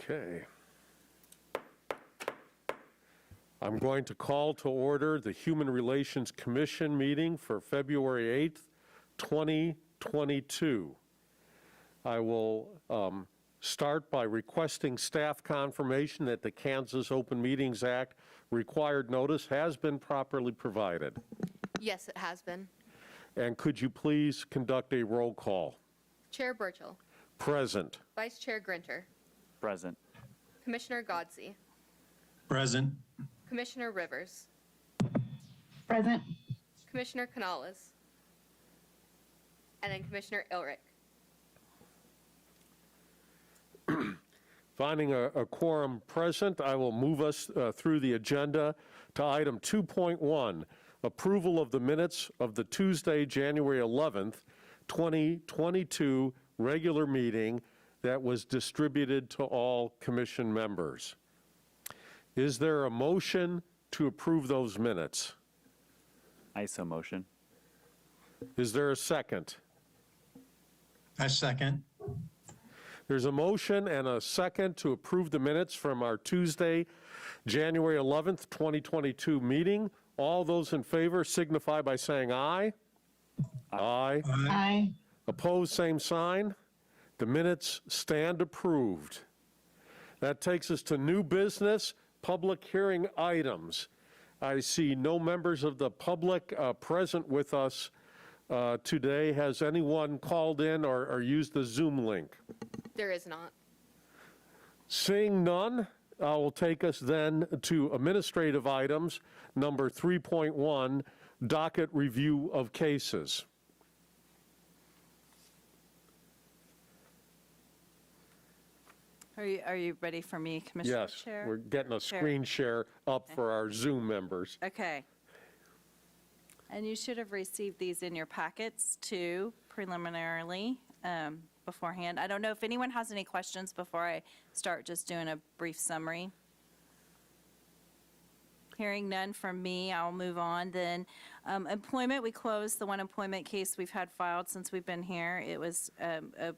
Okay. I'm going to call to order the Human Relations Commission meeting for February 8th, 2022. I will start by requesting staff confirmation that the Kansas Open Meetings Act required notice has been properly provided. Yes, it has been. And could you please conduct a roll call? Chair Burchell. Present. Vice Chair Grinter. Present. Commissioner Godsey. Present. Commissioner Rivers. Present. Commissioner Canales. And then Commissioner Ilrich. Finding a quorum present, I will move us through the agenda to item 2.1, approval of the minutes of the Tuesday, January 11th, 2022 regular meeting that was distributed to all commission members. Is there a motion to approve those minutes? I so motion. Is there a second? I second. There's a motion and a second to approve the minutes from our Tuesday, January 11th, 2022 meeting. All those in favor signify by saying aye. Aye. Aye. Opposed, same sign. The minutes stand approved. That takes us to new business, public hearing items. I see no members of the public present with us today. Has anyone called in or used the Zoom link? There is not. Seeing none, I will take us then to administrative items, number 3.1, docket review of cases. Are you ready for me, Commissioner Yes, Chair? we're getting a screen share up for our Zoom members. Okay. And you should have received these in your packets too, preliminarily, beforehand. I don't know if anyone has any questions before I start just doing a brief summary. Hearing none from me, I'll move on then. Employment, we closed the one employment case we've had filed since we've been here. It was a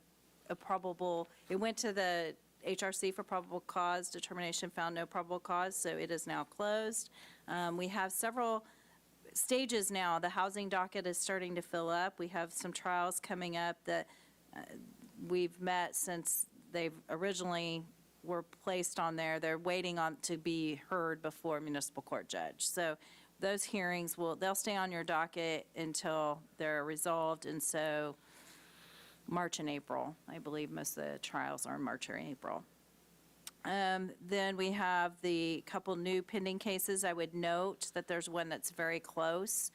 probable, it went to the HRC for probable cause, determination found no probable cause, so it is now closed. We have several stages now. The housing docket is starting to fill up. We have some trials coming up that we've met since they've originally were placed on there. They're waiting on to be heard before municipal court judge. So those hearings they'll stay on your docket until they're resolved, and so March and April. I believe most of the trials are in March or April. Then we have the couple new pending cases. I would note that there's one that's very close.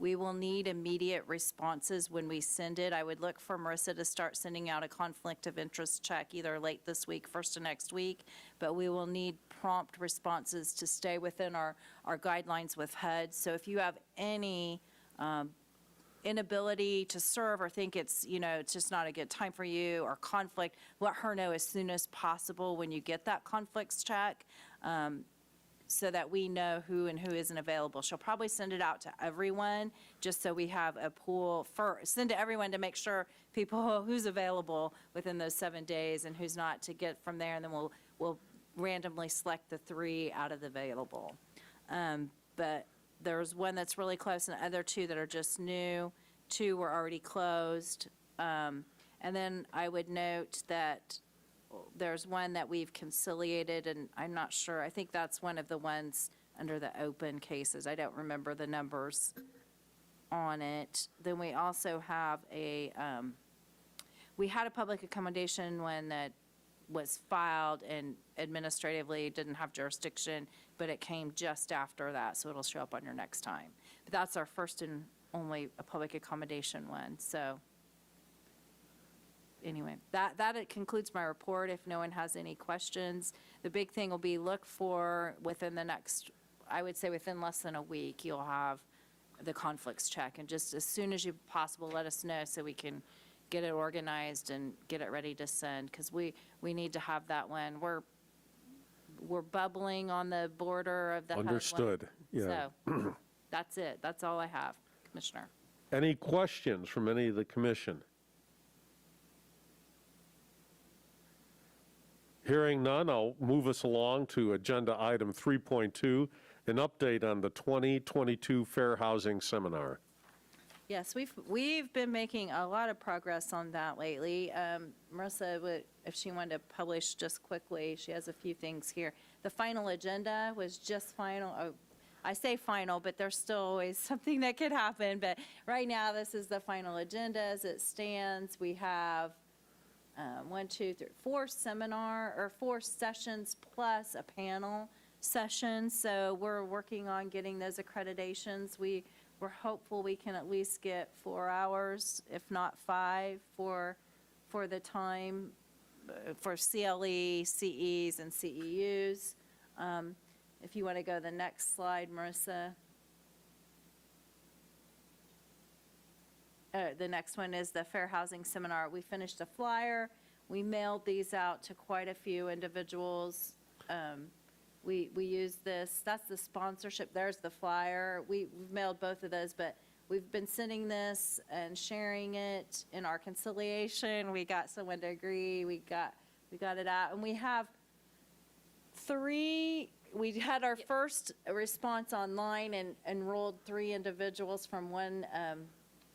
We will need immediate responses when we send it. I would look for Marissa to start sending out a conflict of interest check either late this week, first of next week, but we will need prompt responses to stay within our guidelines with HUD. So if you have any inability to serve or think it's just not a good time for you or conflict, let her know as soon as possible when you get that conflicts check, so that we know who and who isn't available. She'll probably send it out to everyone just so we have a pool send to everyone to make sure people who's available within those 7 days and who's not, to get from there, and then we'll randomly select the 3 out of the available. But there's one that's really close and the other 2 that are just new. 2 were already closed. And then I would note that there's one that we've conciliated, and I'm not sure. I think that's one of the ones under the open cases. I don't remember the numbers on it. Then we also have we had a public accommodation one that was filed and administratively didn't have jurisdiction, but it came just after that, so it'll show up on your next time. But that's our first and only a public accommodation one. So anyway, that it concludes my report. If no one has any questions, the big thing will be look for within the next, I would say within less than a week, you'll have the conflicts check, and just as soon as you possible, let us know so we can get it organized and get it ready to send, because we need to have that one. We're bubbling on the border of the Understood. Yeah. So that's it. That's all I have, Commissioner. Any questions from any of the commission? Hearing none, I'll move us along to agenda item 3.2, an update on the 2022 Fair Housing Seminar. Yes, we've been making a lot of progress on that lately. Marissa, if she wanted to publish just quickly, she has a few things here. The final agenda was just final. Oh, I say final, but there's still always something that could happen. But right now, this is the final agenda as it stands. We have 4 sessions plus a panel session. So we're working on getting those accreditations. We're hopeful we can at least get 4 hours, if not 5, for the time for CLE, CEs, and CEUs. If you want to go to the next slide, Marissa. The next one is the Fair Housing Seminar. We finished a flyer. We mailed these out to quite a few individuals. We used this. That's the sponsorship. There's the flyer. We've mailed both of those, but we've been sending this and sharing it in our conciliation. We got someone to agree. We got it out. And we have 3. We had our first response online and enrolled 3 individuals from one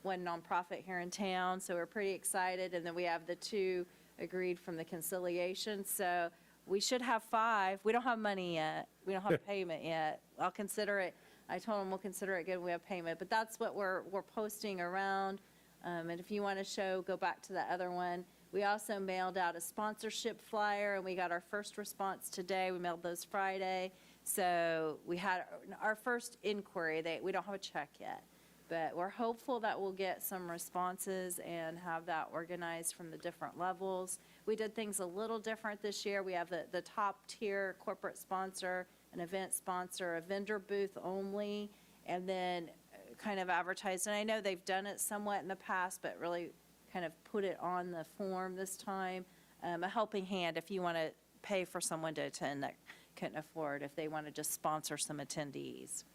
nonprofit here in town. So we're pretty excited. And then we have the 2 agreed from the conciliation. So we should have 5. We don't have money yet. We don't have payment yet. I'll consider it. I told them we'll consider it good when we have payment. But that's what we're posting around. And if you want to go back to the other one. We also mailed out a sponsorship flyer, and we got our first response today. We mailed those Friday. So we had our first inquiry. We don't have a check yet. But we're hopeful that we'll get some responses and have that organized from the different levels. We did things a little different this year. We have the top tier corporate sponsor, an event sponsor, a vendor booth only, and then kind of advertised. And I know they've done it somewhat in the past, but really kind of put it on the form this time. A helping hand if you want to pay for someone to attend that couldn't afford, if they want to just sponsor some attendees.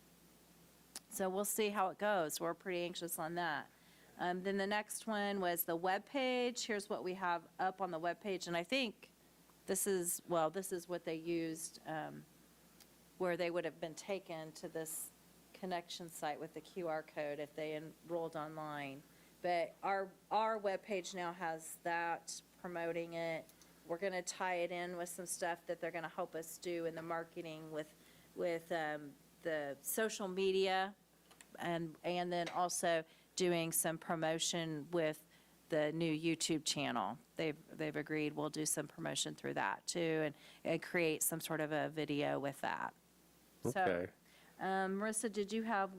So we'll see how it goes. We're pretty anxious on that. Then the next one was the web page. Here's what we have up on the web page, and I think this is what they used, where they would have been taken to this connection site with the QR code if they enrolled online. But our web page now has that, promoting it. We're going to tie it in with some stuff that they're going to help us do in the marketing with the social media, and then also doing some promotion with the new YouTube channel. They've agreed we'll do some promotion through that too, and create some sort of a video with that. Okay. So, Marissa, did you have?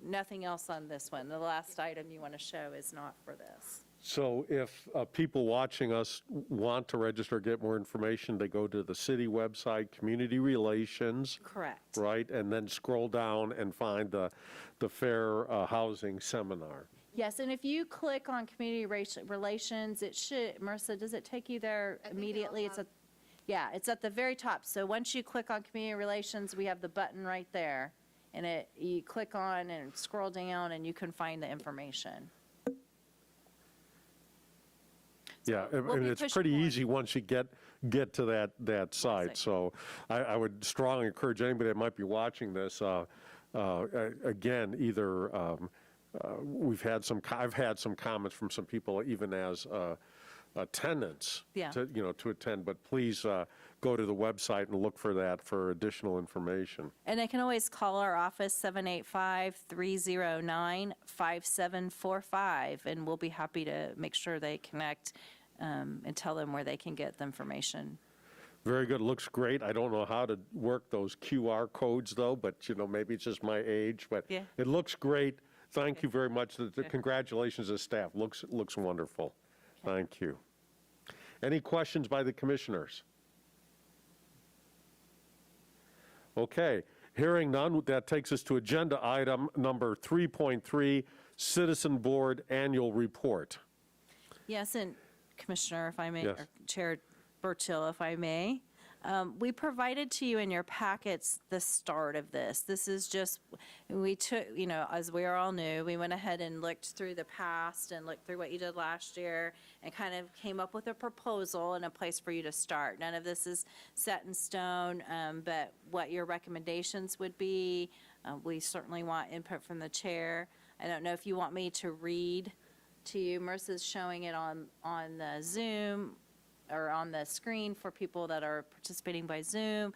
Nothing else on this one. The last item you want to show is not for this. So if people watching us want to register, get more information, they go to the city website, Community Relations. Correct. Right, and then scroll down and find the Fair Housing Seminar. Yes, and if you click on Community Relations, it should, Marissa, does it take you there immediately? It's at the very top. So once you click on Community Relations, we have the button right there. And you click on and scroll down, and you can find the information. Yeah, and it's pretty easy once you get to that site. So I would strongly encourage anybody that might be watching this, again, either I've had some comments from some people, even as attendants, to attend. But please go to the website and look for that for additional information. And they can always call our office, 785-309-5745, and we'll be happy to make sure they connect and tell them where they can get the information. Very good. Looks great. I don't know how to work those QR codes, though, but, maybe it's just my age. But it looks great. Thank you very much. Congratulations to staff. Looks wonderful. Thank you. Any questions by the commissioners? Okay. Hearing none, that takes us to agenda item number 3.3, Citizen Board Annual Report. Yes, and Commissioner, if I may, Yes. or Chair Burchill, if I may, We provided to you in your packets the start of this. This is just, we took, as we all knew, we went ahead and looked through the past and looked through what you did last year and kind of came up with a proposal and a place for you to start. None of this is set in stone, but what your recommendations would be. We certainly want input from the chair. I don't know if you want me to read to you. Marissa's showing it on the Zoom or on the screen for people that are participating by Zoom,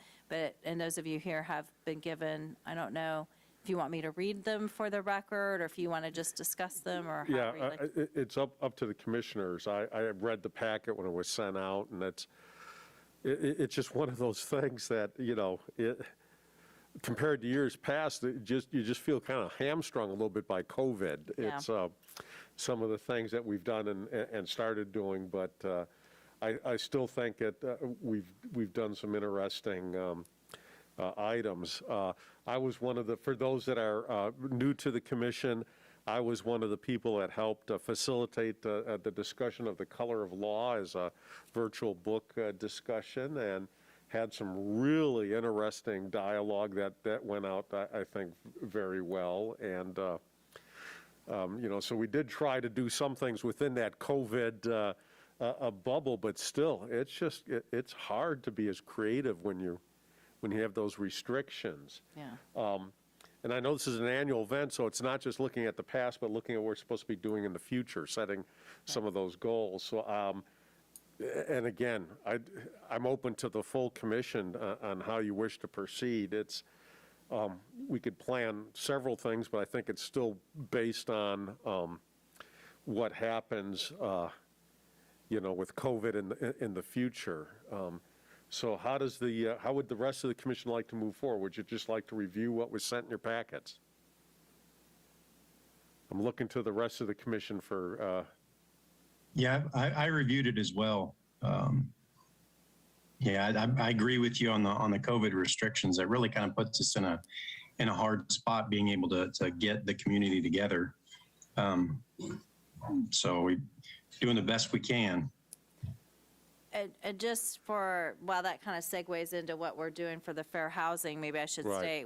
and those of you here have been given, I don't know if you want me to read them for the record or if you want to just discuss them or Yeah, however you like. it's up to the commissioners. I read the packet when it was sent out, and it's just one of those things that, compared to years past, you just feel kind of hamstrung a little bit by COVID. Yeah. It's some of the things that we've done and started doing, but I still think that we've done some interesting items. I was for those that are new to the commission, I was one of the people that helped facilitate the discussion of the color of law as a virtual book discussion, and had some really interesting dialogue that went out, I think, very well. And, so we did try to do some things within that COVID bubble, but still, it's hard to be as creative when you have those restrictions. Yeah. And I know this is an annual event, so it's not just looking at the past, but looking at what we're supposed to be doing in the future, setting some of those goals. So, and again, I'm open to the full commission on how you wish to proceed. We could plan several things, but I think it's still based on what happens, with COVID in the future. So how would the rest of the commission like to move forward? Would you just like to review what was sent in your packets? I'm looking to the rest of the commission for. Yeah, I reviewed it as well. Yeah, I agree with you on the COVID restrictions. That really kind of puts us in a hard spot, being able to get the community together. So we're doing the best we can. And just while that kind of segues into what we're doing for the fair housing, maybe I should Right. state,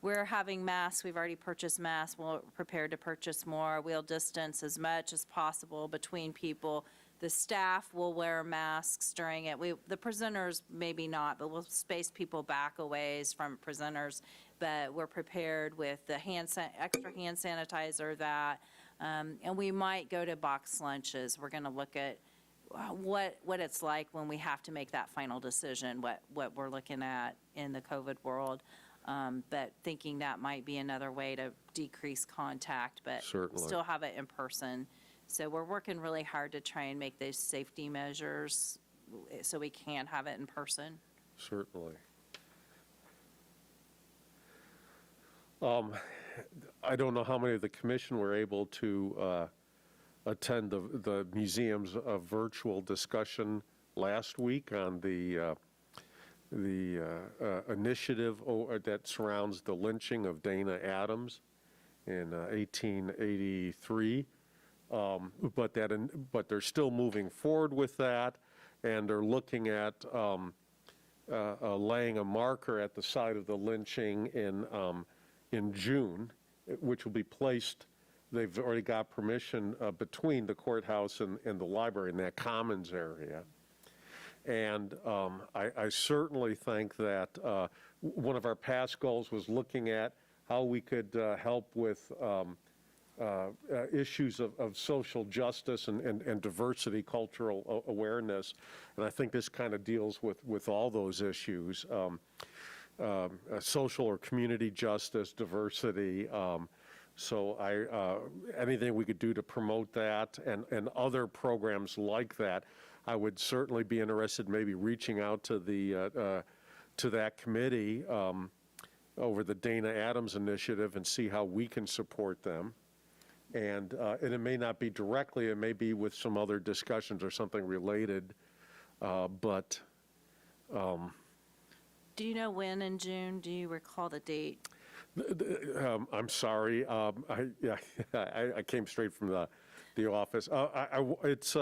we're having masks. We've already purchased masks. We're prepared to purchase more. We'll distance as much as possible between people. The staff will wear masks during it. The presenters, maybe not, but we'll space people back a ways from presenters. But we're prepared with the extra hand sanitizer, and we might go to box lunches. We're going to look at what it's like when we have to make that final decision, what we're looking at in the COVID world. But thinking that might be another way to decrease contact, but Certainly. still have it in person. So we're working really hard to try and make those safety measures so we can have it in person. Certainly. I don't know how many of the commission were able to attend the museum's virtual discussion last week on the initiative that surrounds the lynching of Dana Adams in 1883. But they're still moving forward with that, and they're looking at laying a marker at the site of the lynching in June, which will be placed. They've already got permission between the courthouse and the library in that commons area. And I certainly think that one of our past goals was looking at how we could help with issues of social justice and diversity, cultural awareness. And I think this kind of deals with all those issues, social or community justice, diversity. So anything we could do to promote that and other programs like that, I would certainly be interested maybe reaching out to that committee over the Dana Adams Initiative and see how we can support them. And it may not be directly, it may be with some other discussions or something related, but. Do you know when in June? Do you recall the date? I'm sorry, I came straight from the office. It's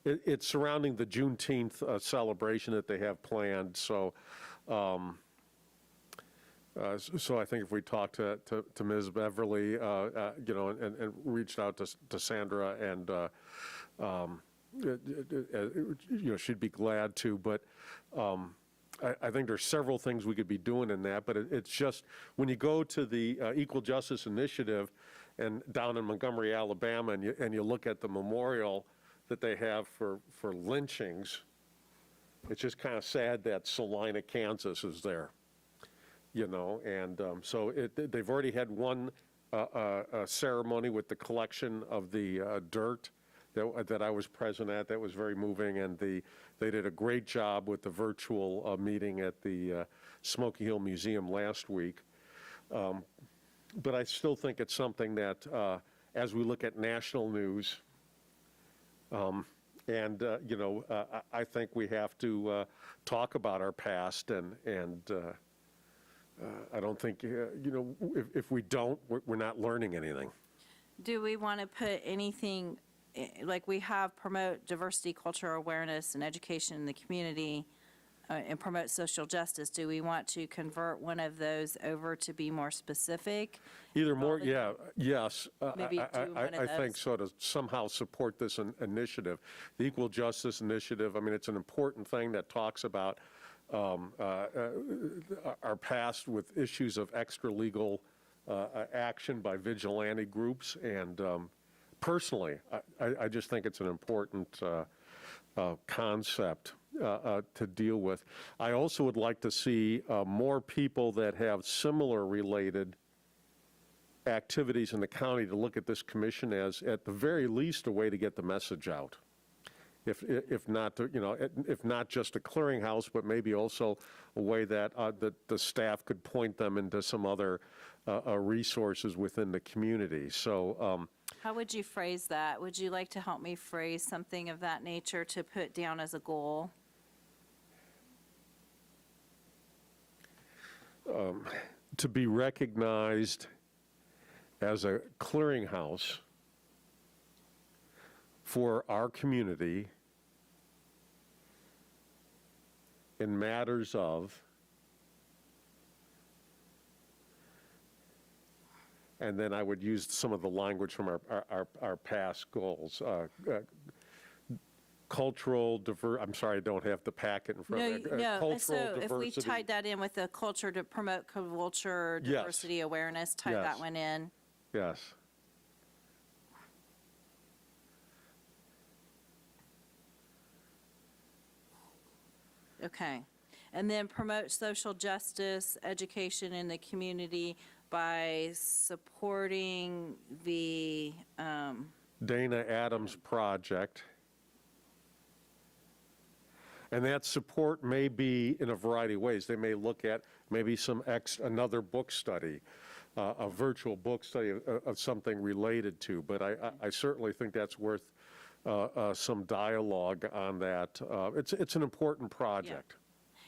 it's surrounding the Juneteenth celebration that they have planned, so so I think if we talk to Ms. Beverly, and reached out to Sandra, and she'd be glad to, but I think there's several things we could be doing in that, but it's just, when you go to the Equal Justice Initiative and down in Montgomery, Alabama, and you look at the memorial that they have for lynchings, it's just kind of sad that Salina, Kansas is there. And so they've already had one ceremony with the collection of the dirt that I was present at. That was very moving, and they did a great job with the virtual meeting at the Smoky Hill Museum last week. But I still think it's something that, as we look at national news, I think we have to talk about our past, and I don't think, if we don't, we're not learning anything. Do we want to put anything, like we have promote diversity, cultural awareness, and education in the community, and promote social justice? Do we want to convert one of those over to be more specific? Either more, yes. Maybe do one of I think those. so, to somehow support this initiative. The Equal Justice Initiative, I mean, it's an important thing that talks about our past with issues of extra-legal action by vigilante groups, and personally, I just think it's an important concept to deal with. I also would like to see more people that have similar related activities in the county to look at this commission as, at the very least, a way to get the message out. If not, if not just a clearinghouse, but maybe also a way that the staff could point them into some other resources within the community. So. How would you phrase that? Would you like to help me phrase something of that nature to put down as a goal? To be recognized as a clearinghouse for our community in matters of, and then I would use some of the language from our past goals. Cultural I'm sorry, I don't have the packet in front of me. No. Cultural So if we diversity. tied that in with the culture to promote culture, Yes. diversity, awareness, tie Yes. that one in. Yes. Okay. And then promote social justice, education in the community by supporting the, Dana Adams Project. And that support may be in a variety of ways. They may look at maybe another book study, a virtual book study of something related to. But I certainly think that's worth some dialogue on that. It's an important project.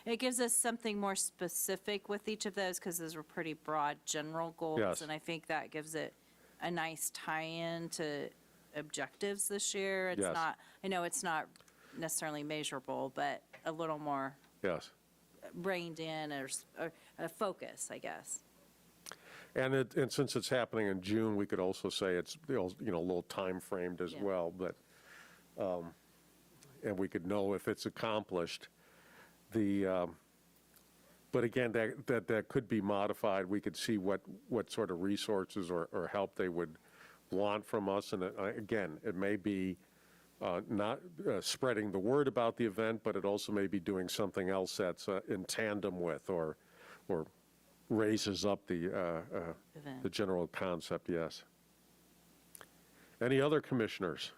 it gives us something more specific with each of those because those were pretty broad general goals. Yes. And I think that gives it a nice tie-in to objectives this year. It's Yes. not, I know it's not necessarily measurable, but a little more Yes. reined in or a focus, I guess. And since it's happening in June, we could also say it's, a little time framed as Yeah. well, but, and we could know if it's accomplished. But again, that could be modified. We could see what sort of resources or help they would want from us. And again, it may be not spreading the word about the event, but it also may be doing something else that's in tandem with or raises up the Event. general concept, yes. Any other commissioners?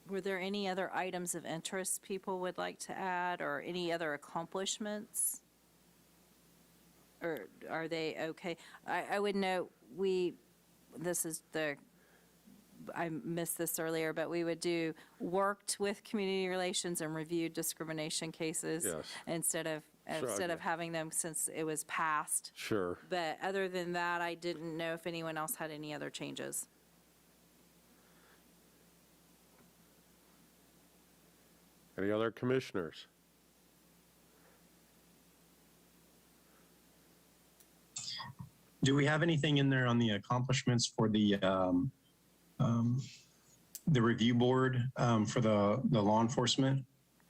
Were there any other items of interest people would like to add or any other accomplishments? Or are they okay? I would note, I missed this earlier, but we would worked with community relations and reviewed discrimination cases. Yes. Instead of instead of having them since it was passed. Sure. But other than that, I didn't know if anyone else had any other changes. Any other commissioners? Do we have anything in there on the accomplishments for the review board for the law enforcement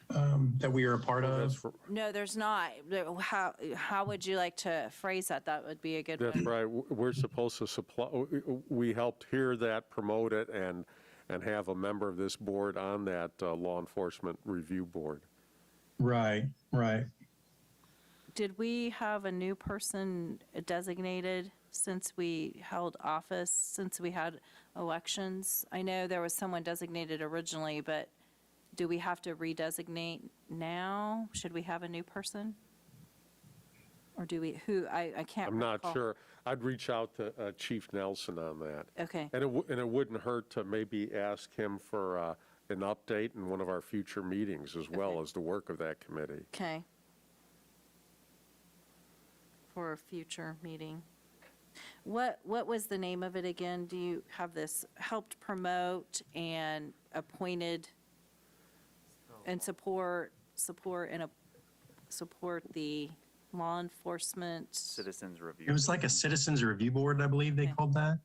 that we are a part of? That's, No, there's not. How would you like to phrase that? That would be a good that's one. right. We're supposed to supply, we helped hear that, promote it, and have a member of this board on that law enforcement review board. Right, right. Did we have a new person designated since we held office, since we had elections? I know there was someone designated originally, but do we have to redesignate now? Should we have a new person? Or do we, I can't I'm not recall. sure. I'd reach out to Chief Nelson on that. Okay, And it wouldn't hurt to maybe ask him for an update in one of our future meetings as well Okay. as the work of that committee. okay. For a future meeting. What was the name of it again? Do you have this? Helped promote and appointed and support the law enforcement. Citizens review. It was like a citizens review board, I believe they Okay. called that.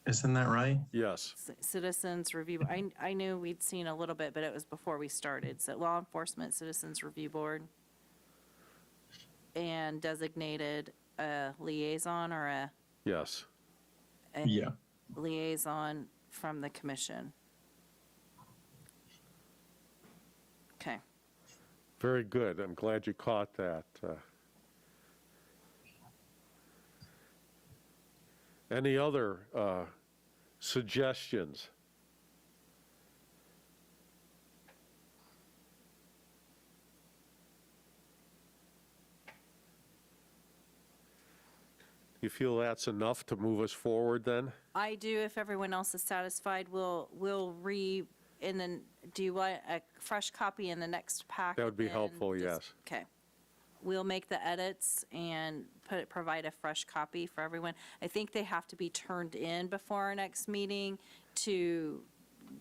Isn't that right? Yes. Citizens Review. I knew we'd seen a little bit, but it was before we started. So Law Enforcement Citizens Review Board. And designated a liaison or a Yes. Yeah. liaison from the commission. Okay. Very good. I'm glad you caught that. Any other suggestions? You feel that's enough to move us forward then? I do, if everyone else is satisfied, we'll do you want a fresh copy in the next packet? That would be then? helpful, Just- yes. Okay. We'll make the edits and provide a fresh copy for everyone. I think they have to be turned in before our next meeting to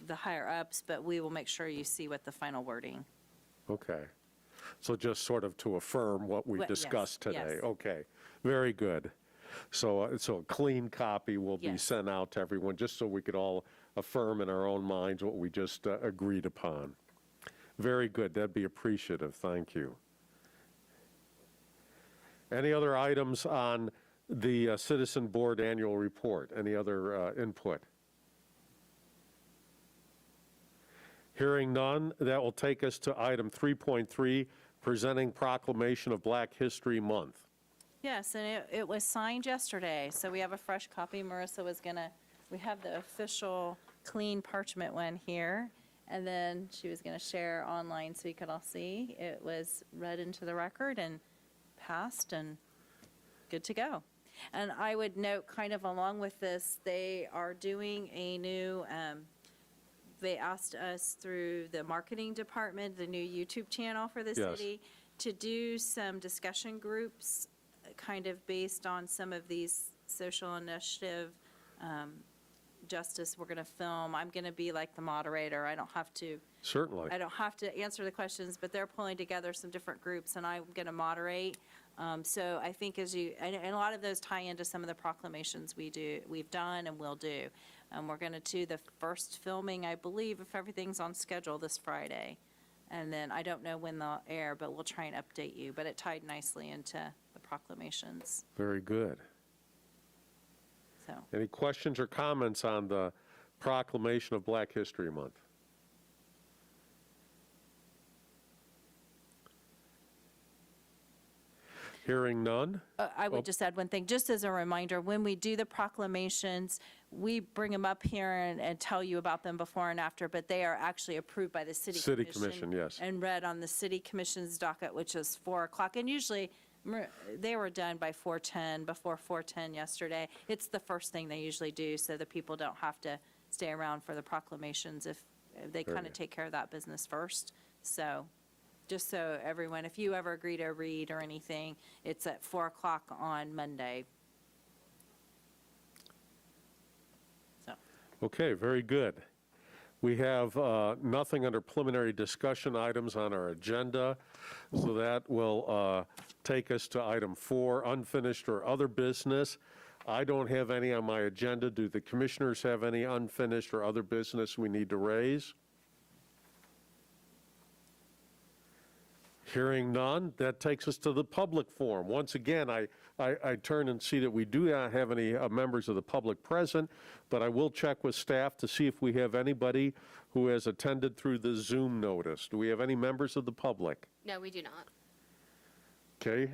the higher ups, but we will make sure you see what the final wording. Okay. So just sort of to affirm what we Yes, discussed today. yes. Okay, very good. So a clean copy will be Yes. sent out to everyone, just so we could all affirm in our own minds what we just agreed upon. Very good, that'd be appreciative, thank you. Any other items on the Citizen Board Annual Report? Any other input? Hearing none, that will take us to item 3.3, presenting Proclamation of Black History Month. Yes, and it was signed yesterday, so we have a fresh copy. Marissa was we have the official clean parchment one here, and then she was gonna share online so you could all see. It was read into the record and passed and good to go. And I would note, kind of along with this, they are doing a new, they asked us through the marketing department, the new YouTube channel for the Yes. city, to do some discussion groups, kind of based on some of these social initiative justice we're going to film. I'm going to be like the moderator. I don't have to Certainly. answer the questions, but they're pulling together some different groups, and I'm going to moderate. So I think and a lot of those tie into some of the proclamations we've done and will do. We're going to do the first filming, I believe, if everything's on schedule, this Friday. And then I don't know when they'll air, but we'll try and update you. But it tied nicely into the proclamations. Very good. So Any questions or comments on the Proclamation of Black History Month? Hearing none? I would just add one thing, just as a reminder, when we do the proclamations, we bring them up here and tell you about them before and after, but they are actually approved by the city commission. City Commission, yes. And read on the city commission's docket, which is 4 o'clock. And usually, they were done by 4:10, before 4:10 yesterday. It's the first thing they usually do, so the people don't have to stay around for the proclamations if they kind good. of take care of that business first. So just so everyone, if you ever agree to read or anything, it's at 4 o'clock on Monday. So, Okay, very good. We have nothing under preliminary discussion items on our agenda, so that will take us to item 4, unfinished or other business. I don't have any on my agenda. Do the commissioners have any unfinished or other business we need to raise? Hearing none, that takes us to the public forum. Once again, I turn and see that we do not have any members of the public present, but I will check with staff to see if we have anybody who has attended through the Zoom notice. Do we have any members of the public? No, we do not. Okay,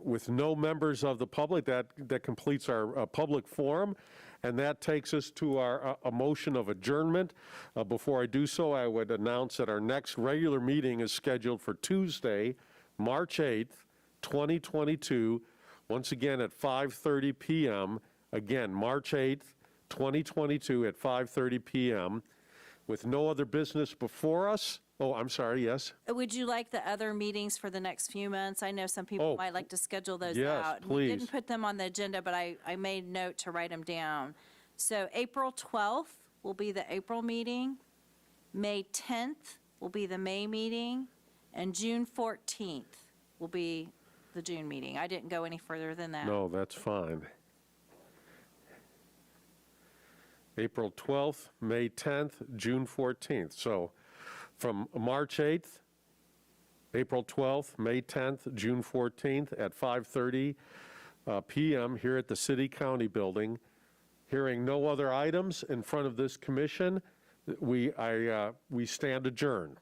with no members of the public, that completes our public forum, and that takes us to our a motion of adjournment. Before I do so, I would announce that our next regular meeting is scheduled for Tuesday, March 8th, 2022, once again at 5:30 p.m. Again, March 8th, 2022 at 5:30 p.m. With no other business before us. Oh, I'm sorry, yes? would you like the other meetings for the next few months? I know some people Oh, might like to schedule those yes, out. We please. didn't put them on the agenda, but I made note to write them down. So April 12th will be the April meeting, May 10th will be the May meeting, and June 14th will be the June meeting. I didn't go any further than that. No, that's fine. April 12th, May 10th, June 14th. So from March 8th, April 12th, May 10th, June 14th at 5:30 p.m. here at the City County Building. Hearing no other items in front of this commission, we stand adjourned.